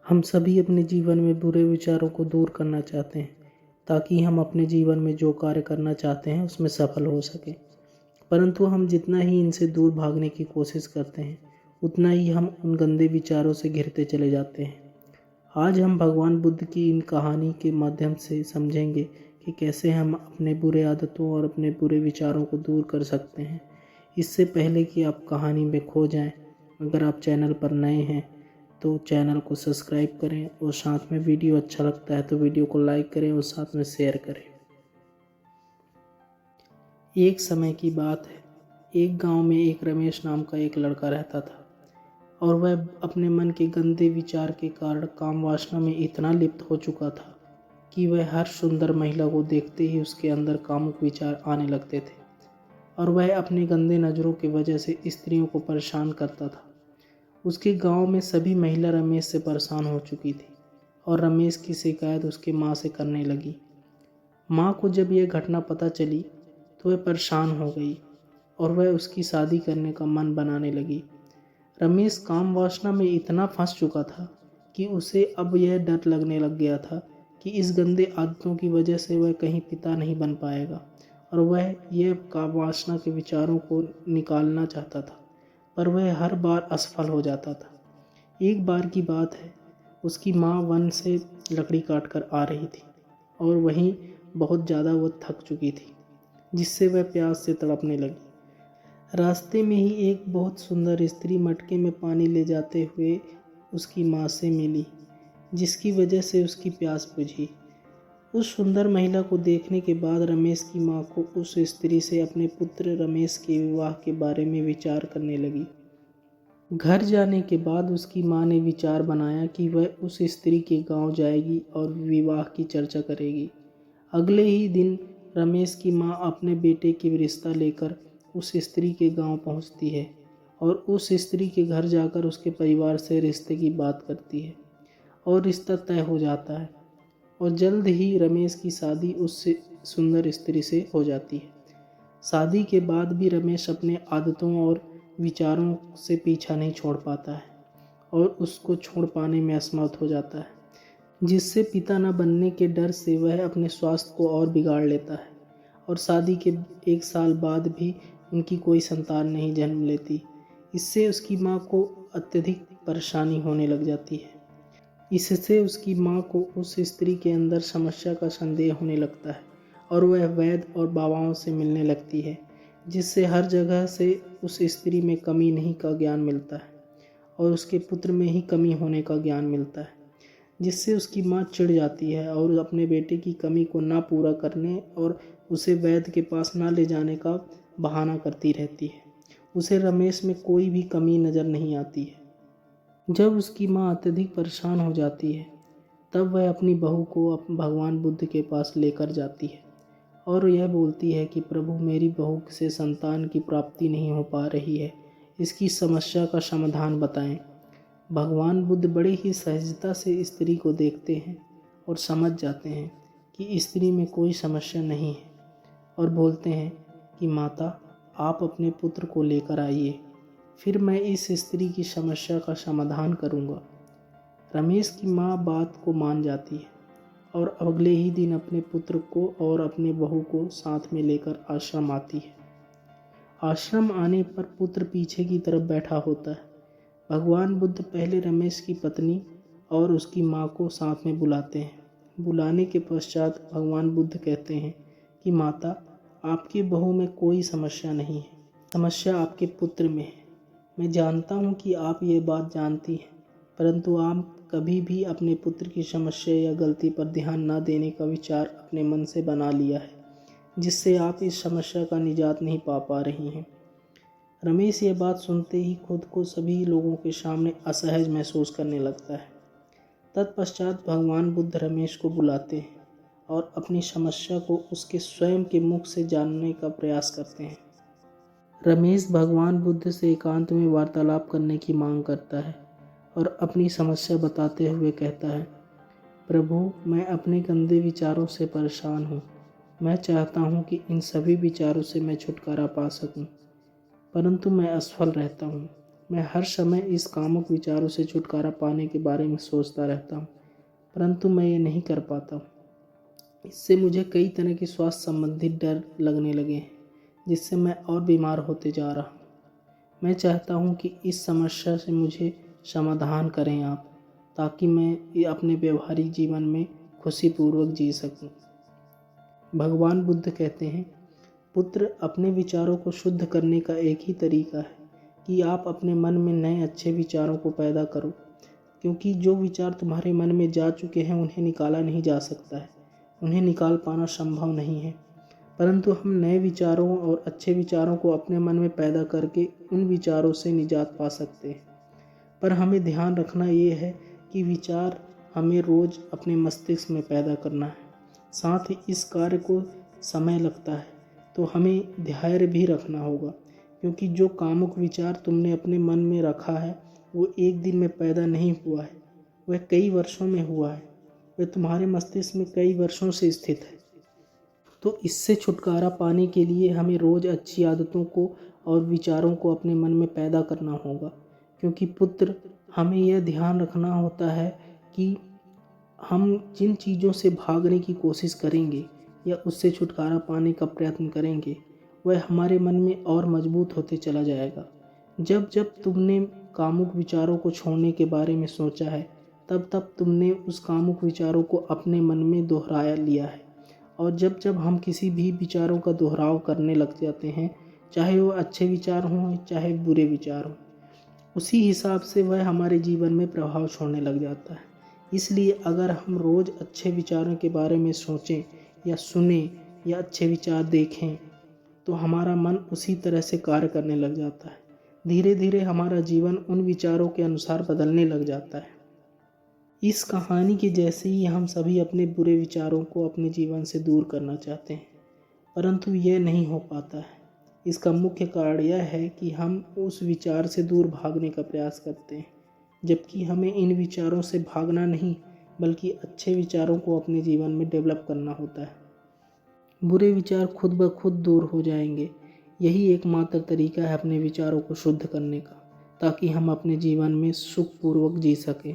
हम सभी अपने जीवन में बुरे विचारों को दूर करना चाहते हैं ताकि हम अपने जीवन में जो कार्य करना चाहते हैं उसमें सफल हो सकें। परंतु हम जितना ही इनसे दूर भागने की कोशिश करते हैं उतना ही हम उन गंदे विचारों से घिरते चले जाते हैं। आज हम भगवान बुद्ध की इन कहानी के माध्यम से समझेंगे कि कैसे हम अपने बुरे आदतों और अपने बुरे विचारों को दूर कर सकते हैं। इससे पहले कि आप कहानी में खो जाएं, अगर आप चैनल पर नए हैं तो चैनल को सब्सक्राइब करें और साथ में वीडियो अच्छा लगता है तो वीडियो को लाइक करें और साथ में शेयर करें। एक समय की बात है, एक गांव में एक रमेश नाम का एक लड़का रहता था और वह अपने मन के गंदे विचार के कारण काम वासना में इतना लिप्त हो चुका था कि वह हर सुंदर महिला को देखते ही उसके अंदर कामुक विचार आने लगते थे और वह अपनी गंदे नज़रों की वजह से स्त्रियों को परेशान करता था। उसके गांव में सभी महिला रमेश से परेशान हो चुकी थी और रमेश की शिकायत उसकी माँ से करने लगी। माँ को जब यह घटना पता चली तो वह परेशान हो गई और वह उसकी शादी करने का मन बनाने लगी। रमेश काम वासना में इतना फंस चुका था कि उसे अब यह डर लगने लग गया था कि इस गंदे आदतों की वजह से वह कहीं पिता नहीं बन पाएगा और वह यह काम वासना के विचारों को निकालना चाहता था, पर वह हर बार असफल हो जाता था। एक बार की बात है, उसकी माँ वन से लकड़ी काट कर आ रही थी और वहीं बहुत ज़्यादा वो थक चुकी थी, जिससे वह प्यास से तड़पने लगी। रास्ते में ही एक बहुत सुंदर स्त्री मटके में पानी ले जाते हुए उसकी माँ से मिली, जिसकी वजह से उसकी प्यास बुझी। उस सुंदर महिला को देखने के बाद रमेश की माँ को उस स्त्री से अपने पुत्र रमेश के विवाह के बारे में विचार करने लगी। घर जाने के बाद उसकी माँ ने विचार बनाया कि वह उस स्त्री के गांव जाएगी और विवाह की चर्चा करेगी। अगले ही दिन रमेश की माँ अपने बेटे की रिश्ता लेकर उस स्त्री के गांव पहुंचती है और उस स्त्री के घर जाकर उसके परिवार से रिश्ते की बात करती है और रिश्ता तय हो जाता है और जल्द ही रमेश की शादी उस सुंदर स्त्री से हो जाती है। शादी के बाद भी रमेश अपने आदतों और विचारों से पीछा नहीं छोड़ पाता है और उसको छोड़ पाने में असमर्थ हो जाता है, जिससे पिता न बनने के डर से वह अपने स्वास्थ्य को और बिगाड़ लेता है और शादी के 1 साल बाद भी उनकी कोई संतान नहीं जन्म लेती। इससे उसकी माँ को अत्यधिक परेशानी होने लग जाती है। इससे उसकी माँ को उस स्त्री के अंदर समस्या का संदेह होने लगता है और वह वैद्य और बाबाओं से मिलने लगती है, जिससे हर जगह से उस स्त्री में कमी नहीं का ज्ञान मिलता है और उसके पुत्र में ही कमी होने का ज्ञान मिलता है, जिससे उसकी माँ चिढ़ जाती है और अपने बेटे की कमी को ना पूरा करने और उसे वैद्य के पास ना ले जाने का बहाना करती रहती है। उसे रमेश में कोई भी कमी नज़र नहीं आती है। जब उसकी माँ अत्यधिक परेशान हो जाती है तब वह अपनी बहू को भगवान बुद्ध के पास लेकर जाती है और यह बोलती है कि प्रभु, मेरी बहू से संतान की प्राप्ति नहीं हो पा रही है, इसकी समस्या का समाधान बताएं। भगवान बुद्ध बड़े ही सहजता से स्त्री को देखते हैं और समझ जाते हैं कि स्त्री में कोई समस्या नहीं है और बोलते हैं कि माता, आप अपने पुत्र को लेकर आइए, फिर मैं इस स्त्री की समस्या का समाधान करूंगा। रमेश की माँ बात को मान जाती है और अगले ही दिन अपने पुत्र को और अपने बहू को साथ में लेकर आश्रम आती है। आश्रम आने पर पुत्र पीछे की तरफ बैठा होता है। भगवान बुद्ध पहले रमेश की पत्नी और उसकी माँ को साथ में बुलाते हैं। बुलाने के पश्चात भगवान बुद्ध कहते हैं कि माता, आपकी बहू में कोई समस्या नहीं है, समस्या आपके पुत्र में है। मैं जानता हूँ कि आप ये बात जानती हैं, परंतु आप कभी भी अपने पुत्र की समस्या या गलती पर ध्यान न देने का विचार अपने मन से बना लिया है, जिससे आप इस समस्या का निजात नहीं पा रही हैं। रमेश ये बात सुनते ही खुद को सभी लोगों के सामने असहज महसूस करने लगता है। तत्पश्चात भगवान बुद्ध रमेश को बुलाते हैं और अपनी समस्या को उसके स्वयं के मुख से जानने का प्रयास करते हैं। रमेश भगवान बुद्ध से एकांत में वार्तालाप करने की मांग करता है और अपनी समस्या बताते हुए कहता है, प्रभु, मैं अपने गंदे विचारों से परेशान हूँ। मैं चाहता हूँ कि इन सभी विचारों से मैं छुटकारा पा सकूँ, परंतु मैं असफल रहता हूँ। मैं हर समय इस कामुक विचारों से छुटकारा पाने के बारे में सोचता रहता हूँ, परंतु मैं ये नहीं कर पाता। इससे मुझे कई तरह के स्वास्थ्य संबंधित डर लगने लगे हैं, जिससे मैं और बीमार होते जा रहा हूँ। मैं चाहता हूँ कि इस समस्या से मुझे समाधान करें आप, ताकि मैं ये अपने व्यवहारिक जीवन में खुशीपूर्वक जी सकूं। भगवान बुद्ध कहते हैं, पुत्र, अपने विचारों को शुद्ध करने का एक ही तरीका है कि आप अपने मन में नए अच्छे विचारों को पैदा करो, क्योंकि जो विचार तुम्हारे मन में जा चुके हैं उन्हें निकाला नहीं जा सकता है, उन्हें निकाल पाना संभव नहीं है। परंतु हम नए विचारों और अच्छे विचारों को अपने मन में पैदा करके उन विचारों से निजात पा सकते हैं। पर हमें ध्यान रखना ये है कि विचार हमें रोज़ अपने मस्तिष्क में पैदा करना है। साथ ही इस कार्य को समय लगता है, तो हमें धैर्य भी रखना होगा, क्योंकि जो कामुक विचार तुमने अपने मन में रखा है वो एक दिन में पैदा नहीं हुआ है, वह कई वर्षों में हुआ है, वह तुम्हारे मस्तिष्क में कई वर्षों से स्थित है। तो इससे छुटकारा पाने के लिए हमें रोज़ अच्छी आदतों को और विचारों को अपने मन में पैदा करना होगा, क्योंकि पुत्र, हमें यह ध्यान रखना होता है कि हम जिन चीज़ों से भागने की कोशिश करेंगे या उससे छुटकारा पाने का प्रयत्न करेंगे, वह हमारे मन में और मजबूत होते चला जाएगा। जब जब तुमने कामुक विचारों को छोड़ने के बारे में सोचा है, तब तब तुमने उस कामुक विचारों को अपने मन में दोहराया लिया है। और जब जब हम किसी भी विचारों का दोहराव करने लग जाते हैं, चाहे वो अच्छे विचार हों चाहे बुरे विचार हों, उसी हिसाब से वह हमारे जीवन में प्रभाव छोड़ने लग जाता है। इसलिए अगर हम रोज़ अच्छे विचारों के बारे में सोचें या सुनें या अच्छे विचार देखें, तो हमारा मन उसी तरह से कार्य करने लग जाता है। धीरे धीरे हमारा जीवन उन विचारों के अनुसार बदलने लग जाता है। इस कहानी के जैसे ही हम सभी अपने बुरे विचारों को अपने जीवन से दूर करना चाहते हैं, परंतु यह नहीं हो पाता है। इसका मुख्य कारण यह है कि हम उस विचार से दूर भागने का प्रयास करते हैं, जबकि हमें इन विचारों से भागना नहीं, बल्कि अच्छे विचारों को अपने जीवन में डेवलप करना होता है। बुरे विचार खुद ब खुद दूर हो जाएंगे। यही एकमात्र तरीका है अपने विचारों को शुद्ध करने का, ताकि हम अपने जीवन में सुखपूर्वक जी सकें।